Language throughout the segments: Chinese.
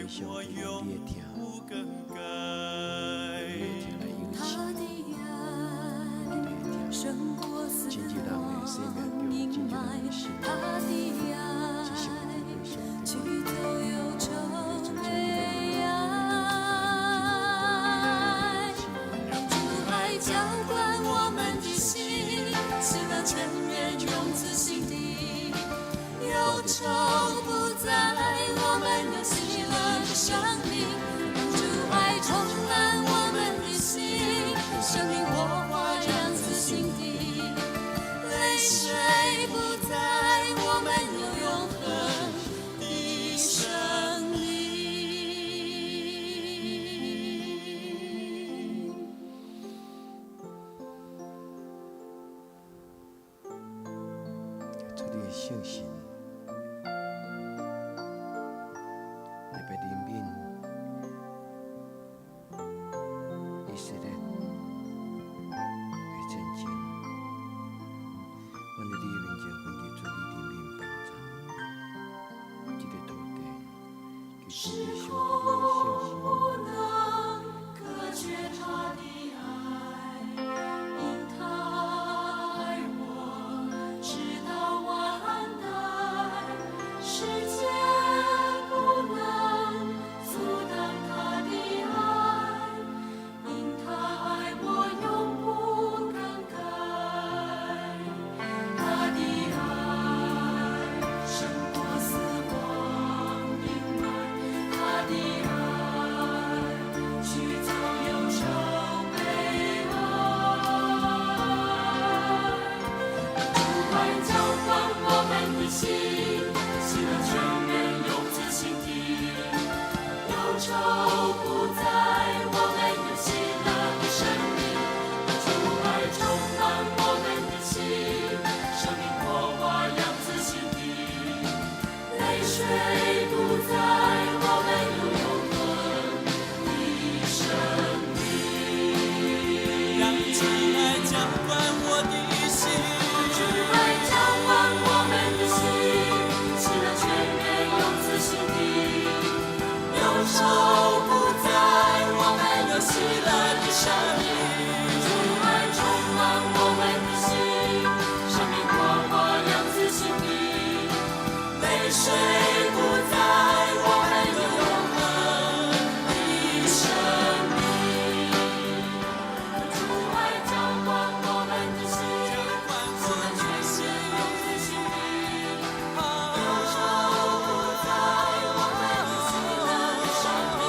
上帝用你的听，你的听来应许，真正人的生命中，真正人的心，只想要对上帝浇灌我们的心，使那尘缘永自心底，忧愁不在，我们有喜乐的生命，让主爱充满我们的心，生命火花扬自心底，泪水不在，我们有永恒的生命。出你的圣心，特别怜悯以色列的前景。阮在你的面前献祭出你怜悯帮助，这个土地，求上帝上帝的圣心。不能隔绝他的爱，因他爱我，直到万代，世界不能阻挡他的爱，因他爱我永不更改，他的爱胜过死亡阴霾，他的爱驱走忧愁悲哀，主爱浇灌我们的心，喜乐全面涌自心底，忧愁不在，我们有喜乐的生命，主爱充满我们的心，生命火花扬自心底，泪水不在，我们有永恒的生命。让主爱浇灌我的心，主爱浇灌我们的心，喜乐全面涌自心底，忧愁不在，我们有喜乐的生命。主爱充满我们的心，生命火花扬自心底，泪水不在，我们有永恒的生命。主爱浇灌我们的心，喜乐全面涌自心底，忧愁不在，我们有喜乐的生命。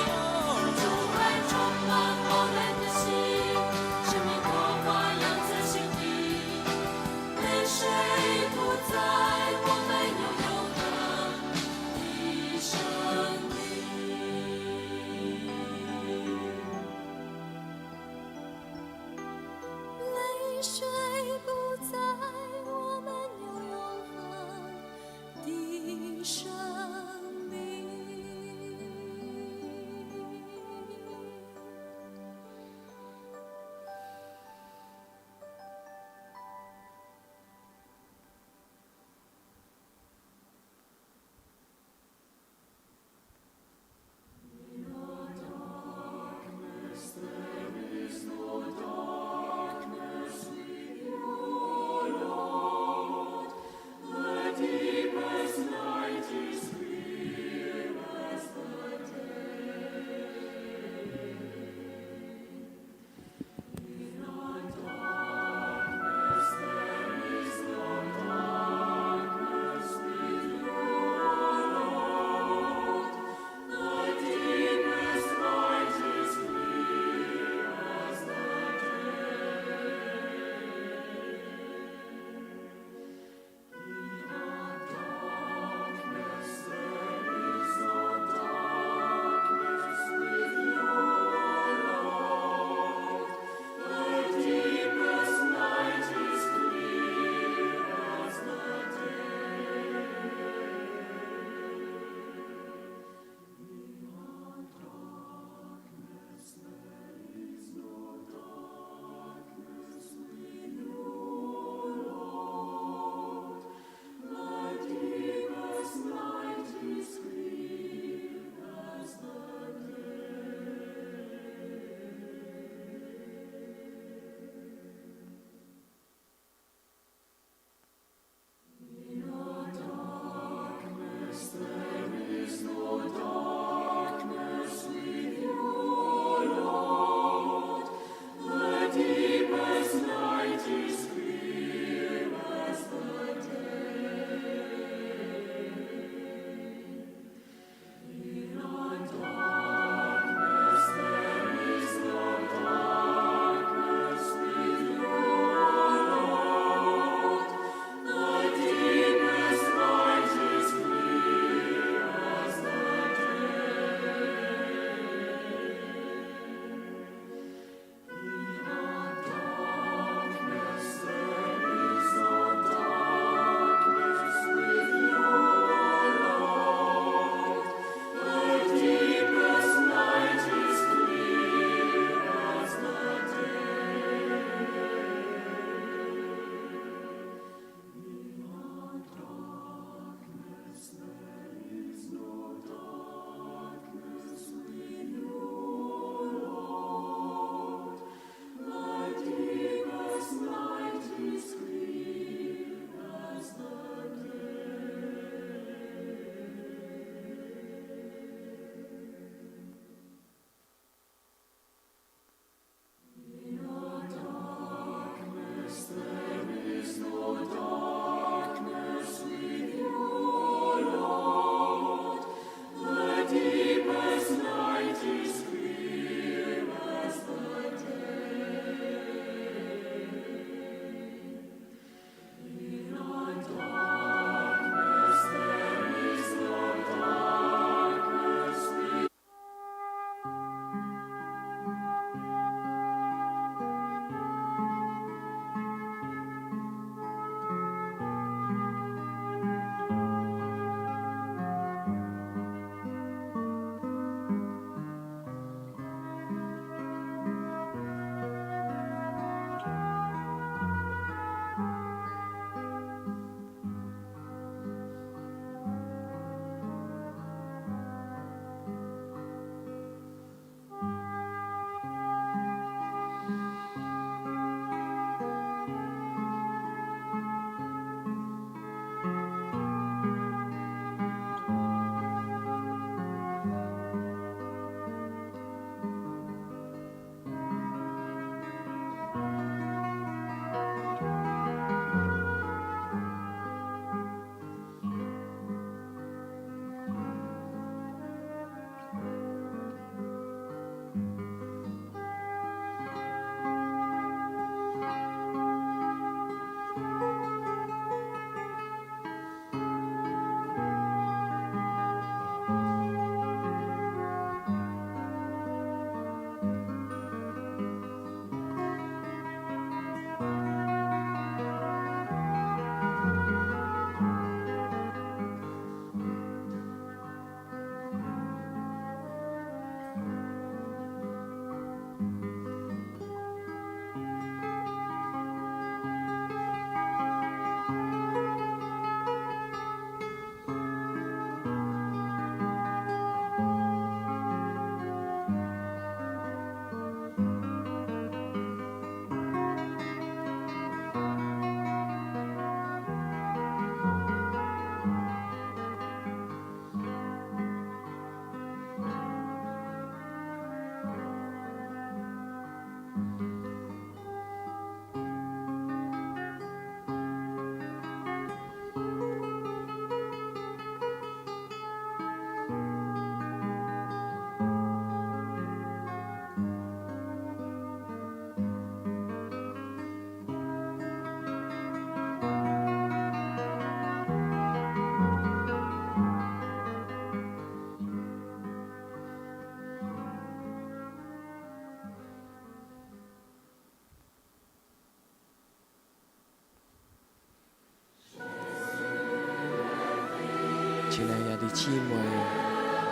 姊妹，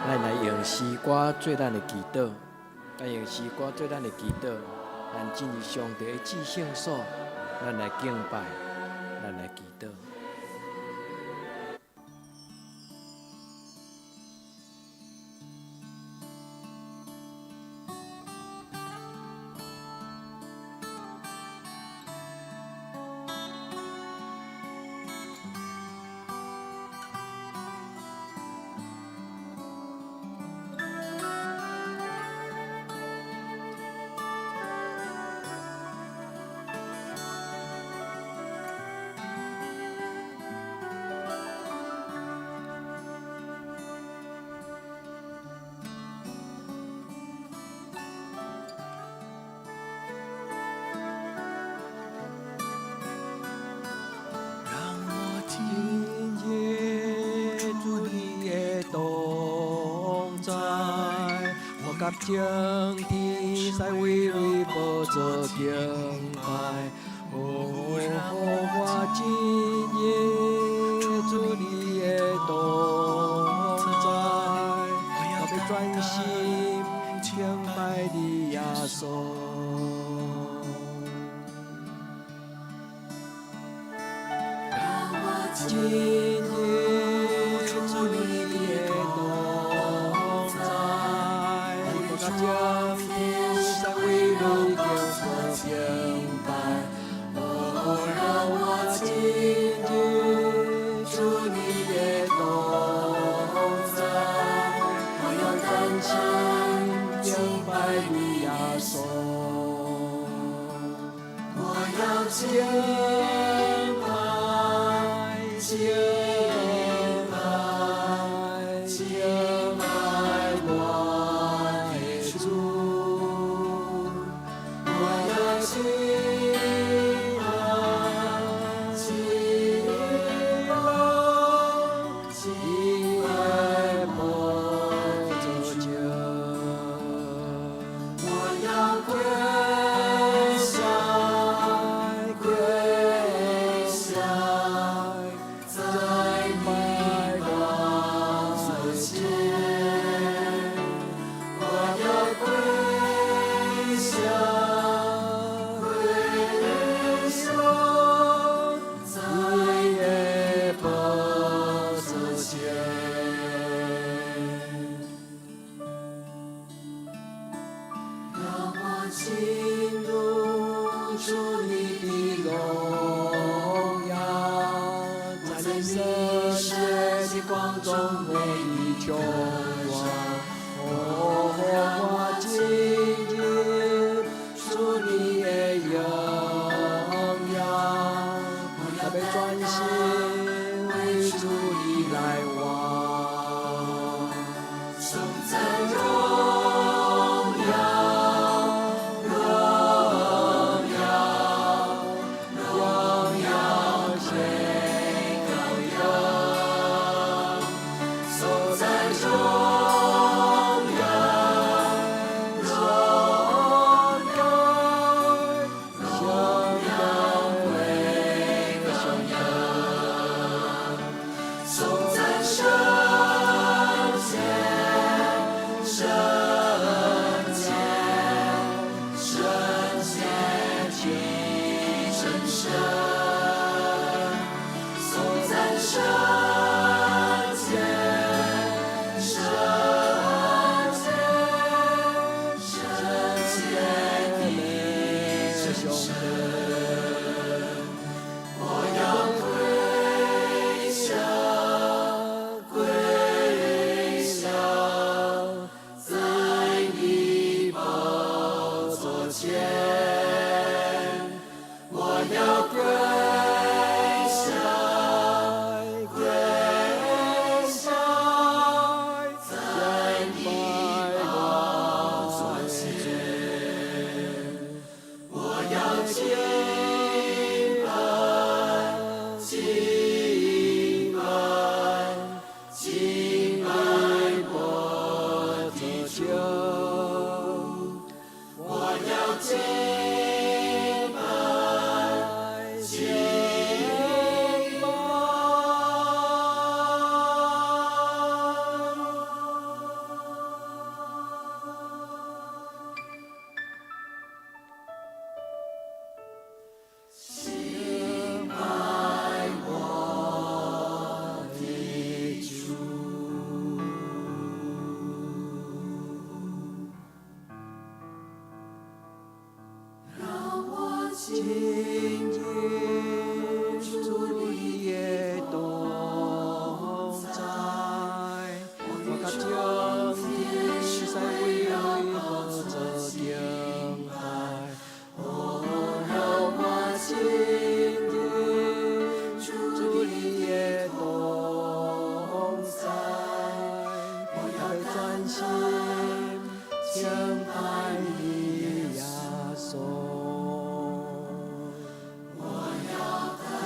咱来用诗歌做咱的祈祷，咱用诗歌做咱的祈祷，咱进入上帝的至圣所，咱来敬拜，咱来祈祷。将天使为你宝座敬拜，哦，我今夜主你的同在，我要专心敬拜你耶稣。今夜主你的同在。将天上为你敬拜，哦，让我今日主你的同在，我要单身敬拜你耶稣，我要敬拜敬拜我。今日主你的同在，我甲将天使为你合作敬拜，让我今日主你的同在，我要专心敬拜你耶稣。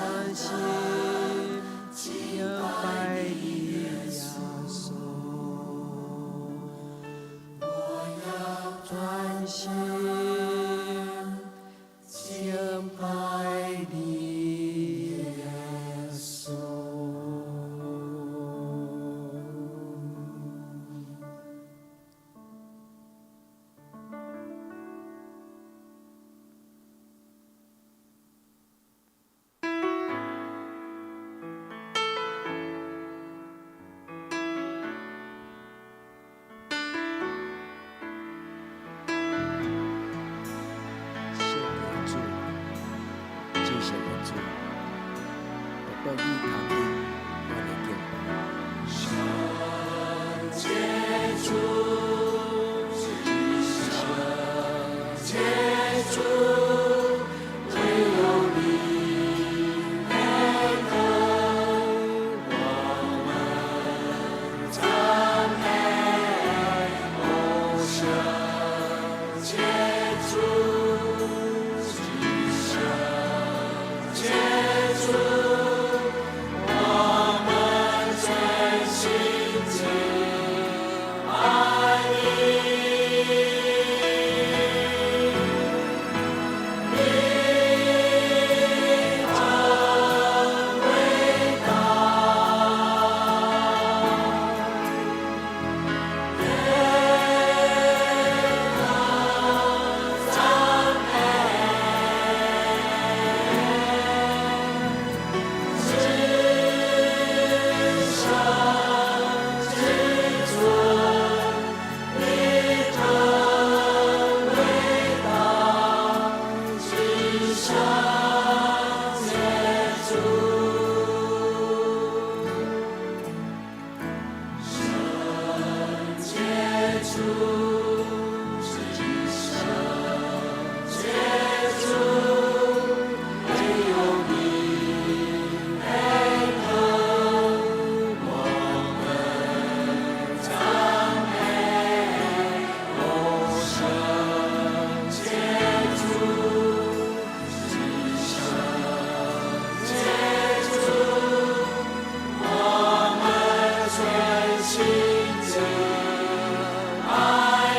专心敬拜你耶稣，我要专心敬拜你耶稣。谢谢主，我到你旁边，我来敬拜。圣洁主，圣洁主，唯有你配得我们赞美。哦，圣洁主。爱。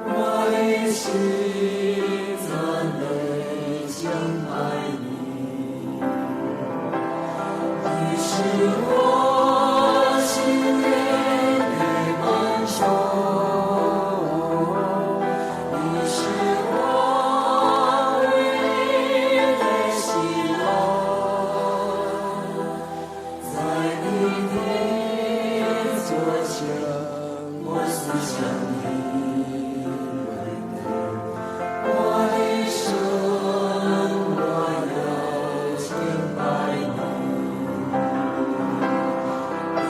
我的心赞美敬拜你，你是我心灵的man手，你是我唯一的喜乐，在你的左前，我思想你。我的生，我要敬拜你。你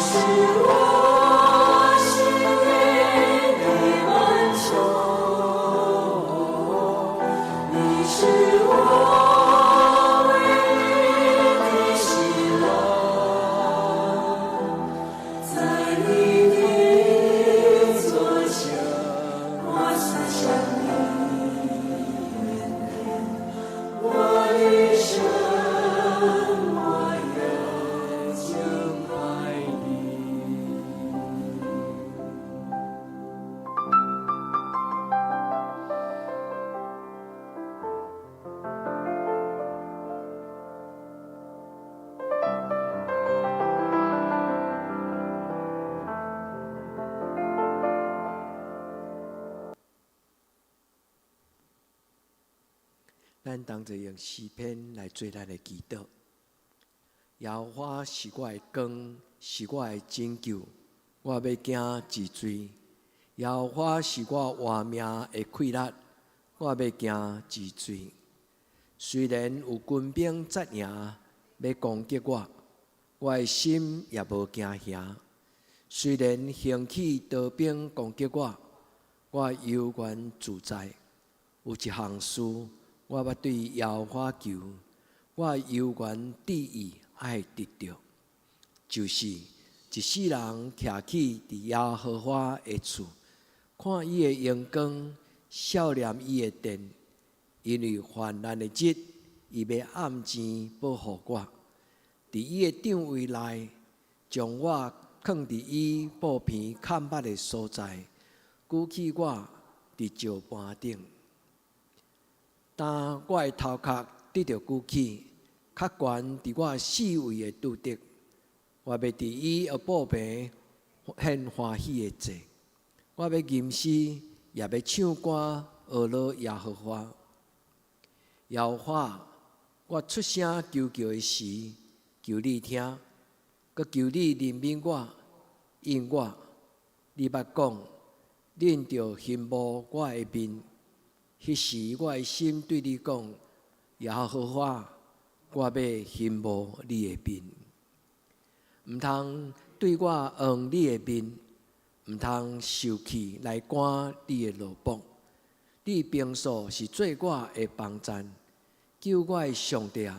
是我心灵的man手，你是我唯一的喜乐，在你的左前，我思想你。我的神，我要敬拜你。咱当作用诗篇来做咱的祈祷。耶和华是我的光，是我的拯救，我要惊治罪。耶和华是我活命的气力，我要惊治罪。虽然有军兵扎营要攻击我，我的心也无惊吓。虽然兴起刀兵攻击我，我悠然自在。有一项事，我要对耶和华求，我悠然旨意爱得到，就是一世人徛起伫耶和华的厝，看伊的阳光，笑念伊的殿，因为患难的日，伊要暗前保护我，伫伊的帐位内，将我放伫伊布片看捌的所在，举起我伫石盘顶。当我的头壳得到举起，较悬伫我四围的拄得，我要伫伊的布片献欢喜的祭。我要吟诗，也要唱歌，俄罗耶和华。耶和华，我出声求叫的时，求你听，佮求你怜悯我，应我。你捌讲，恁着hình無我的面。迄時我的心對你講：耶和華，我要hình無你的面。毋通對我黃你的面，毋通受氣來趕你的路步。你平素是做我的幫站，救我的上帝，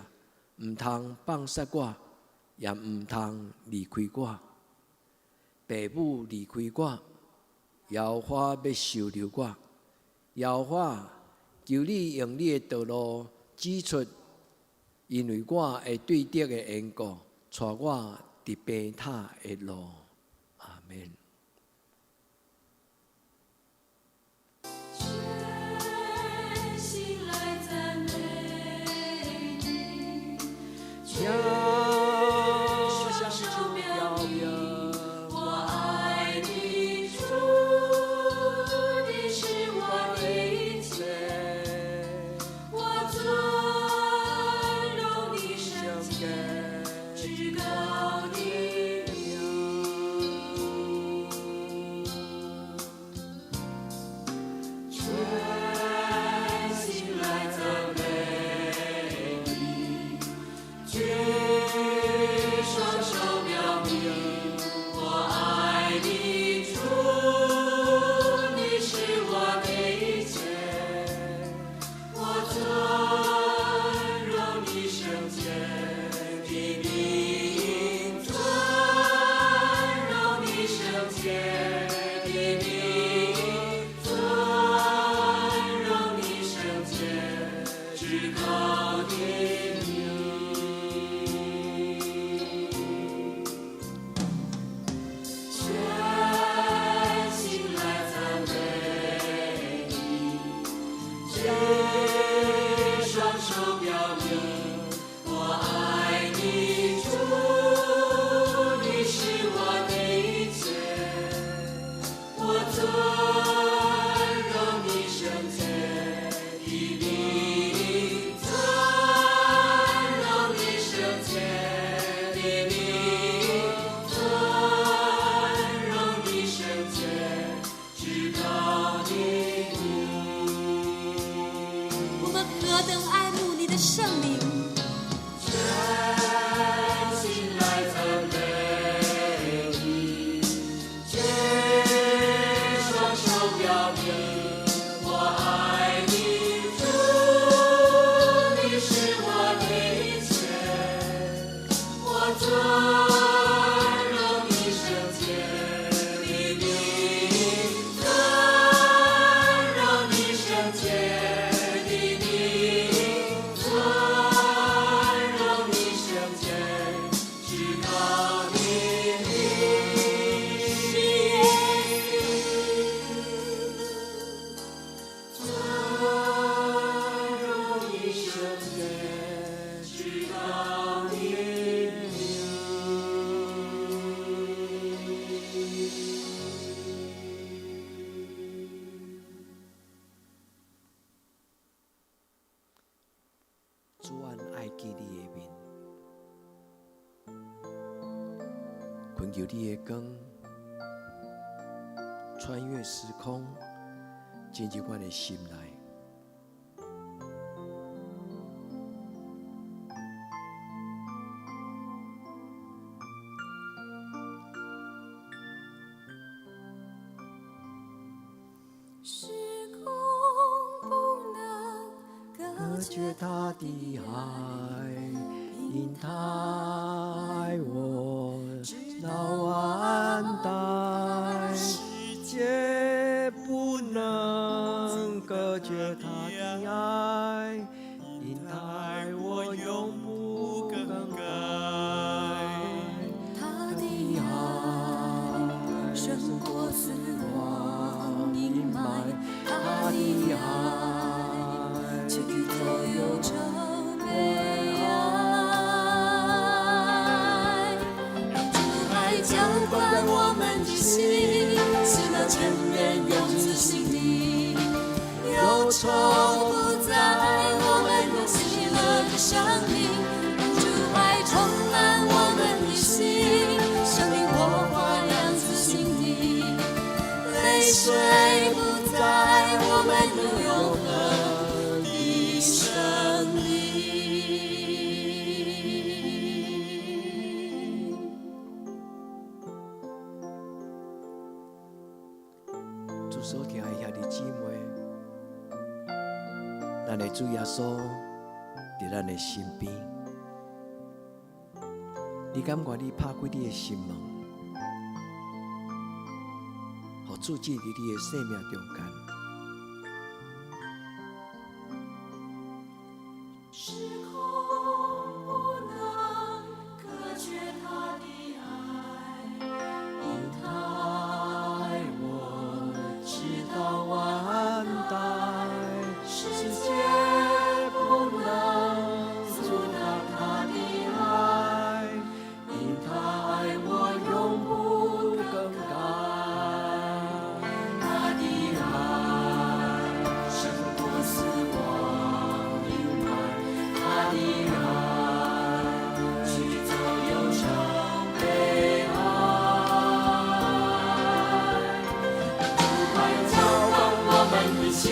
毋通放殺我，也毋通離開我。父母離開我，耶和華要收留我。耶和華，求你用你的道路指出，因為我會對得的緣故，帶我佇平坦的路。阿們。全心來讚美你，請向主表明。主安愛記你的面，困求你的光，穿越時空，進入我的心內。覺他的愛，因他愛我，老安待，世界不能隔絕他的愛，因他愛我永不更改。他的愛勝過死亡陰霾，他的愛。所有成為愛，讓主愛澆灌我們的心，使那沉淪永自心裡。咱的主耶稣伫咱的身边，你敢愿意拍开你的心门，互主进入你的生命中间？时空不能隔绝他的爱，因他爱我直到万代，世界不能阻挡他的爱，因他爱我永不更改。他的爱胜过死亡阴霾，他的爱驱走忧伤悲哀。主爱浇灌我们的心，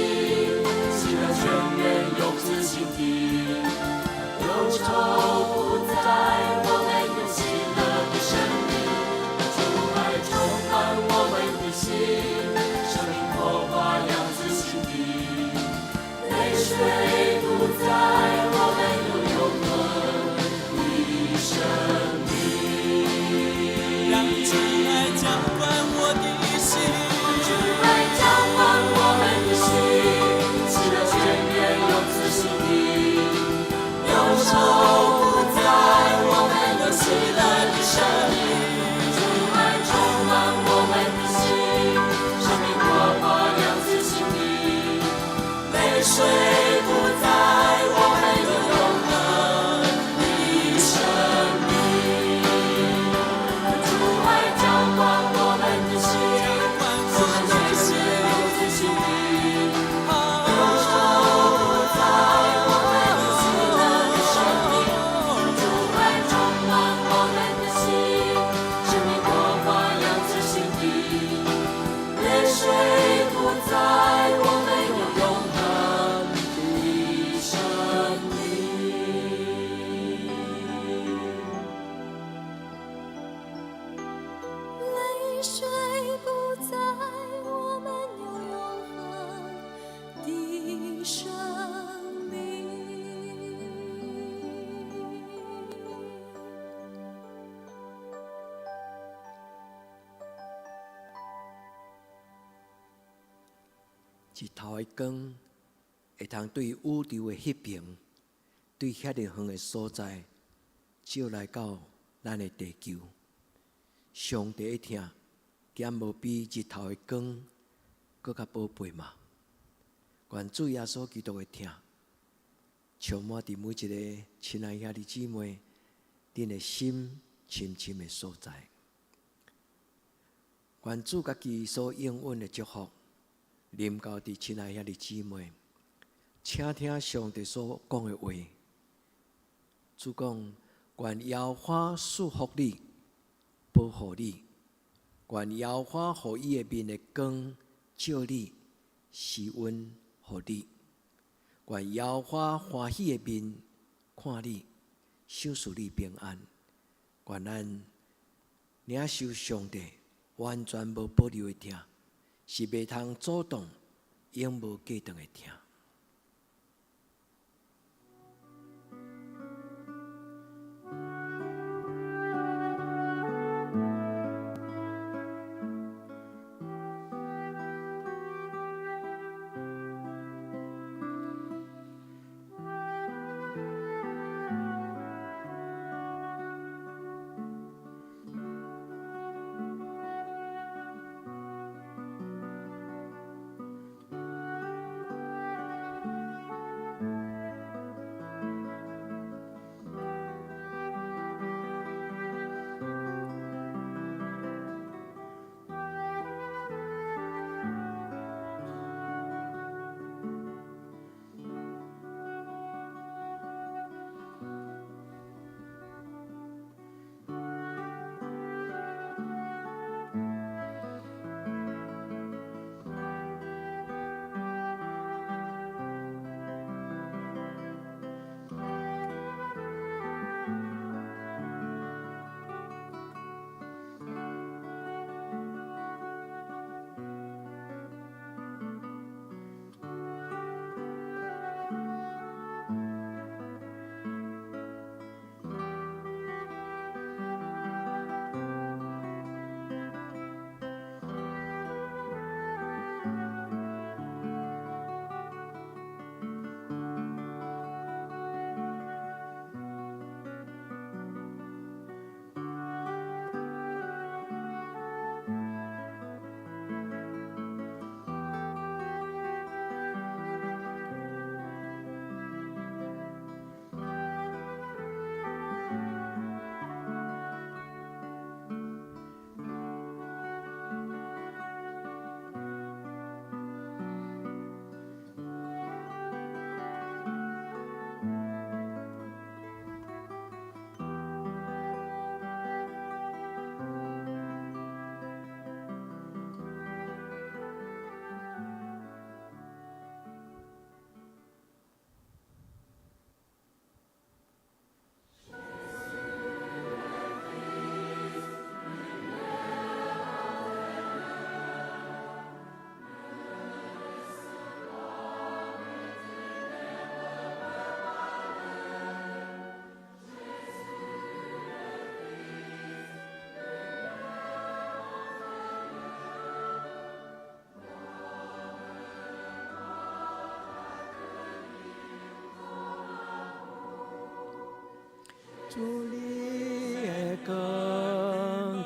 喜乐全然永自心底，忧愁不再，我们有喜乐的生命。主爱充满我们的心，生命火花扬自心底，泪水不再，我们有永恒的生命。让主爱浇灌我的心，主爱浇灌我们的心，喜乐全然永自心底，忧愁不再，我们有喜乐的生命。主爱充满我们的心，生命火花扬自心底，泪水不再，我们有永恒的生命。主爱浇灌我们的心，喜乐全然永自心底，忧愁不再，我们有喜乐的生命。主爱充满我们的心，生命火花扬自心底，泪水不再，我们有永恒的生命。泪水不再，我们有永恒的生命。日头的光会通对宇宙的翕平，对遐尼远的所在，照来到咱的地球。上帝的疼，点无比日头的光搁较宝贝嘛？愿主耶稣基督的疼，充满伫每一个亲爱兄弟姊妹，恁的心深深的所在。愿主家己所应允的祝福，临到伫亲爱兄弟姊妹，请听上帝所讲的话。主讲，愿耶和华祝福你，保护你；愿耶和华互伊的面的光照你，施恩互你；愿耶和华欢喜的面看你，赏赐你平安。愿咱领受上帝完全无保留的疼，是袂通阻挡，永无隔断的疼。主你的光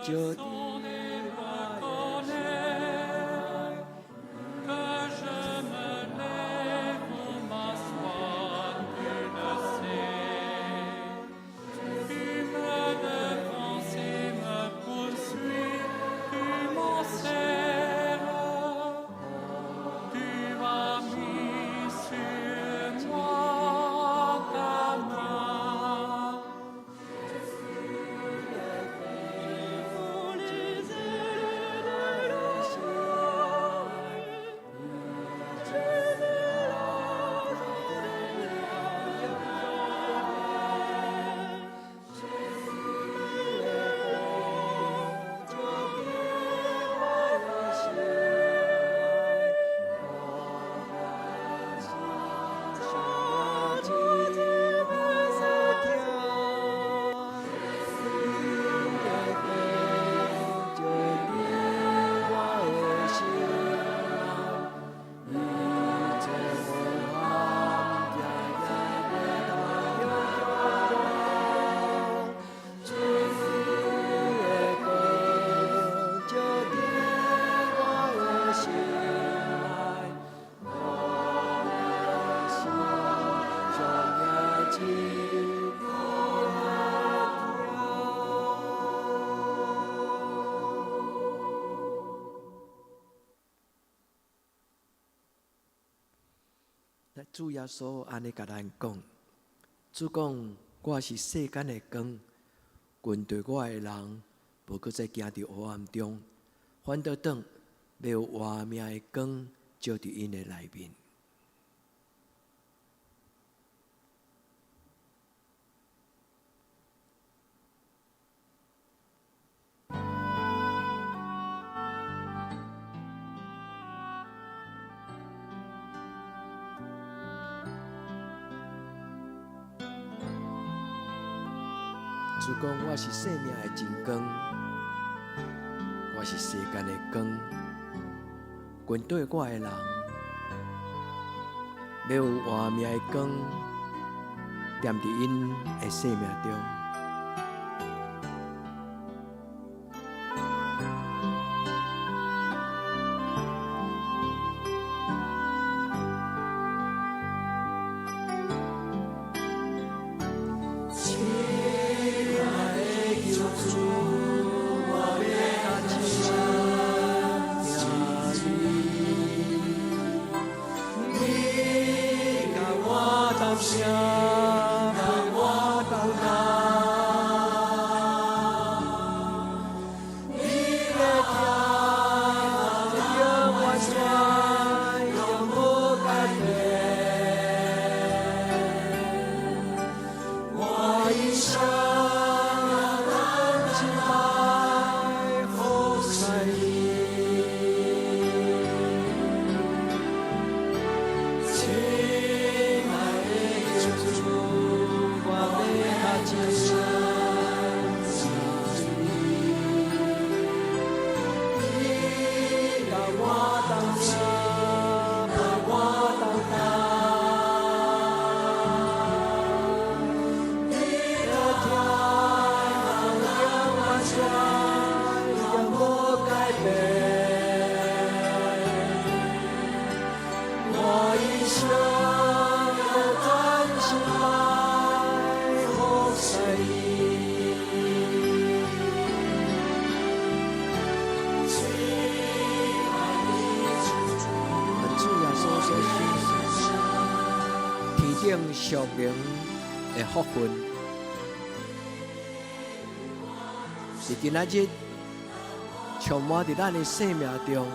就在我的心。 Que je me lève pour m'asseoir, tu le sais. Tu me défends et me poursuis, tu m'en sers. Tu as mis sur moi ta main. Pour les ailes de l'eau, tu主耶稣安尼甲咱讲，主讲我是世间的光，跟对我的人，无搁再行伫黑暗中，反倒转要有活命的光照伫因的内面。主讲我是生命的真光，我是世间的光，跟对我的人，要有活命的光，踮伫因的生命中。属灵的福分，伫今仔日充满伫咱的生命中。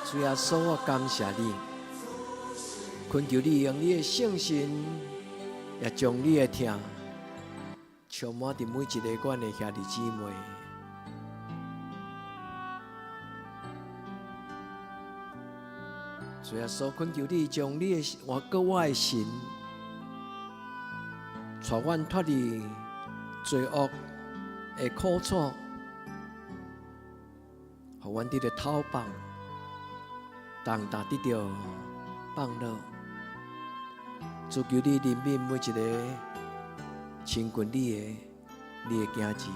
主耶稣，我感谢你。恳求你用你的圣心，也将你的听充满伫每一个阮的兄弟姊妹。主耶稣，恳求你将你的我的心，带阮脱离罪恶的苦楚，互阮伫咧讨放，重大得到放乐。主求你怜悯每一个亲近你的囝子。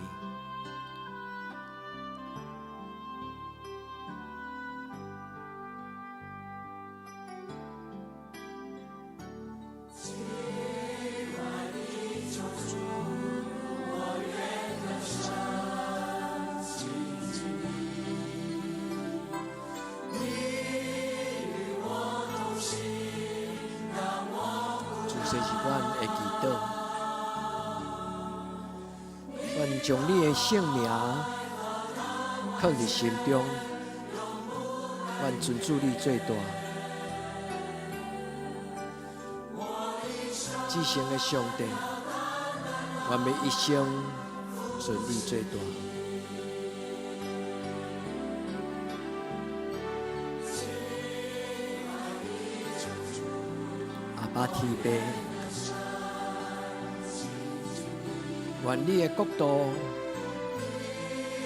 这是阮的祈祷，阮将你的圣名放伫心中，阮尊主你最大，至圣的上帝，阮要一生尊你最大。阿爸天父，愿你的国度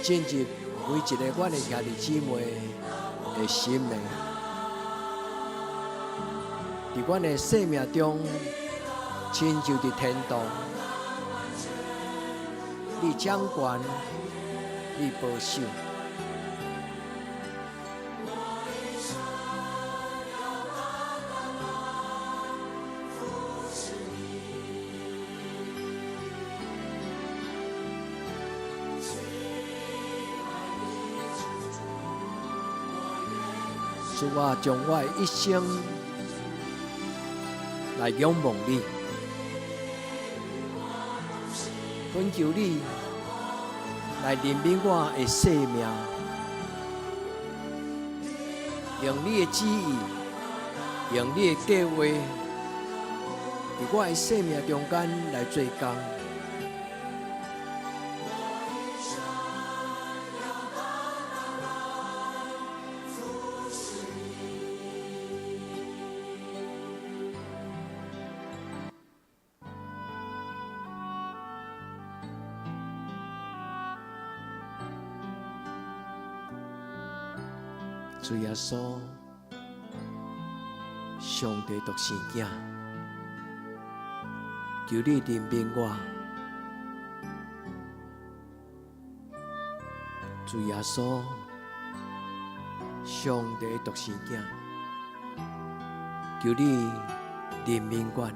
进入每一个阮的兄弟姊妹的心内，伫阮的生命中，亲像伫天堂，你掌权，你保守。主啊，将我的一生来仰望你，恳求你来怜悯我的生命，用你的旨意，用你的计划，伫我的生命中间来做工。主耶稣，上帝独生囝，求你怜悯我。主耶稣，上帝独生囝，求你怜悯我。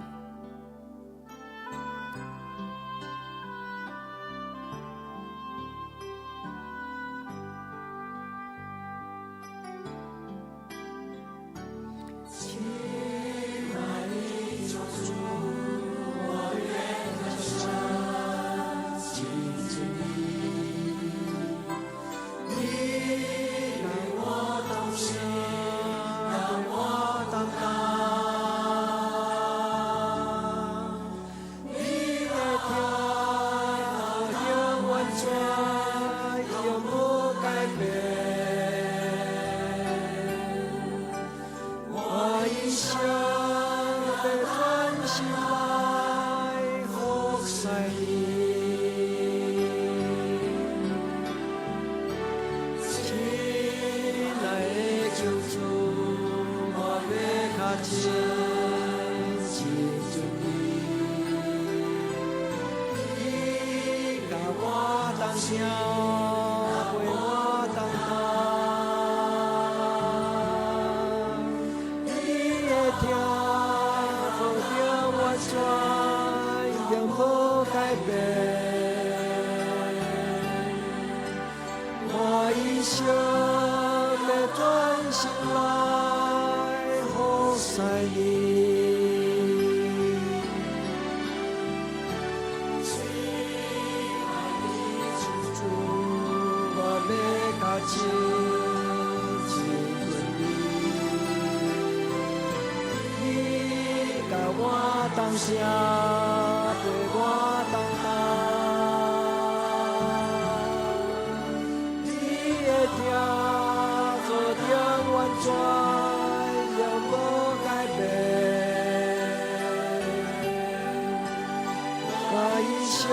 我一生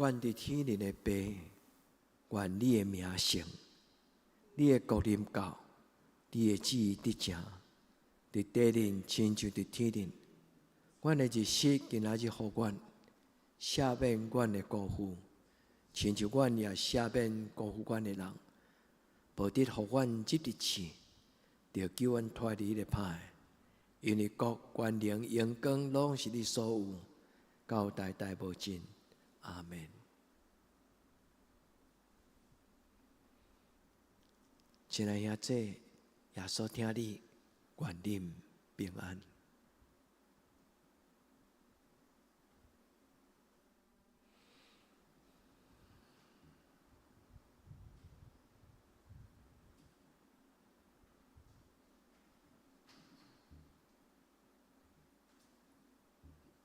愿伫天灵的爸，愿你的名圣，你的国临到，你的旨意得成，伫地灵亲像伫天灵。阮的日息今仔日互阮赦免阮的辜负，亲像阮也赦免辜负阮的人，无得互阮即日试，着救阮脱离迄个歹。因为国、权、能、荣光，拢是你所有，到代代无尽。阿门。亲爱兄姐，耶稣听你，愿恁平安。